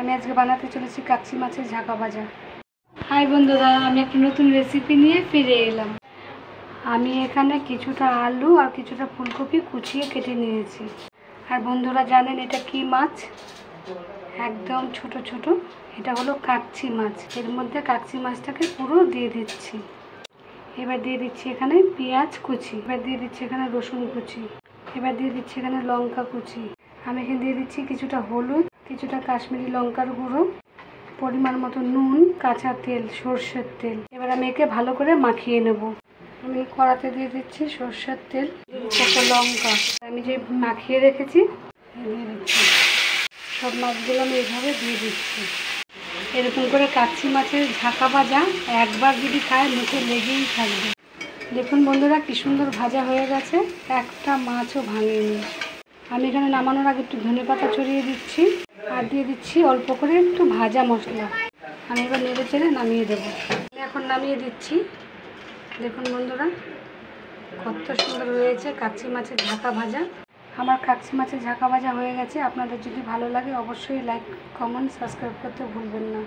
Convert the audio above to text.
আমি আজকে বানাতে চলেছি কাচ্চি মাছের ঝাঁকা ভাজা। হাই বন্ধুরা, আমি একটা নতুন রেসিপি নিয়ে ফিরে এলাম। আমি এখানে কিছুটা আলু আর কিছুটা ফুলকপি কুচিয়ে কেটে নিয়েছি। আর বন্ধুরা জানেন এটা কি মাছ? একদম ছোট ছোট, এটা হলো কাচ্চি মাছ। এর মধ্যে কাচ্চি মাছটাকে পুরো দিয়ে দিচ্ছি। এবার দিয়ে দিচ্ছি এখানে পেঁয়াজ কুচি, এবার দিয়ে দিচ্ছি এখানে রসুন কুচি, এবার দিয়ে দিচ্ছি এখানে লঙ্কা কুচি। আমি এখানে দিয়ে দিচ্ছি কিছুটা হলুদ, কিছুটা কাশ্মীরি লঙ্কার গুঁড়ো, পরিমাণ মতো নুন, কাঁচা তেল, সর্ষের তেল। এবার আমি একে ভালো করে মাখিয়ে নেব। আমি কড়াতে দিয়ে দিচ্ছি সর্ষের তেল, একটা লঙ্কা আমি যে মাখিয়ে রেখেছি দিয়ে দিচ্ছি। সব মাছগুলো আমি এইভাবে দিয়ে দিচ্ছি। এরকম করে কাচ্চি মাছের ঝাঁকা ভাজা একবার যদি খায় মুখে লেগেই থাকবে। দেখুন বন্ধুরা কি সুন্দর ভাজা হয়ে গেছে, একটা মাছও ভাঙেনি। আমি এখানে নামানোর আগে একটু ধনেপাতা ছড়িয়ে দিচ্ছি আর দিয়ে দিচ্ছি অল্প করে একটু ভাজা মশলা। আমি এবার নেড়ে চেড়ে নামিয়ে দেবো। এখন নামিয়ে দিচ্ছি। দেখুন বন্ধুরা কত সুন্দর হয়েছে কাচ্চি মাছের ঝাঁকা ভাজা। আমার কাচ্চি মাছের ঝাঁকা ভাজা হয়ে গেছে। আপনাদের যদি ভালো লাগে অবশ্যই লাইক, কমেন্ট, সাবস্ক্রাইব করতে ভুলবেন না।